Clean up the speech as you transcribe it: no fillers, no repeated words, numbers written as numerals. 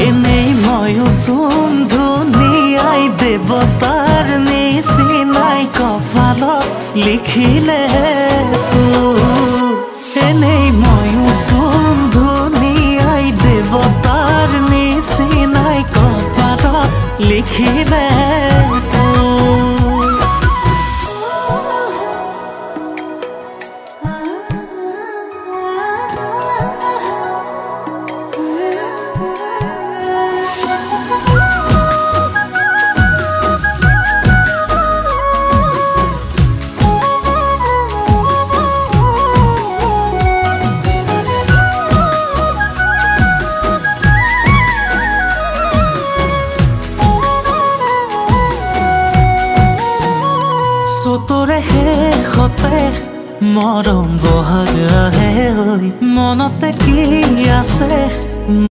এনেই ময়ো যোন ধুনীয়াই দেৱতাৰ নিচিনাই কপালত লিখিলে এনেই ময়ো যোন ধুনীয়াই দেৱতাৰ নিচিনাই কপালত লিখিলে তোৰে শেষতে মৰম বহাগ আহে মনতে কি আছে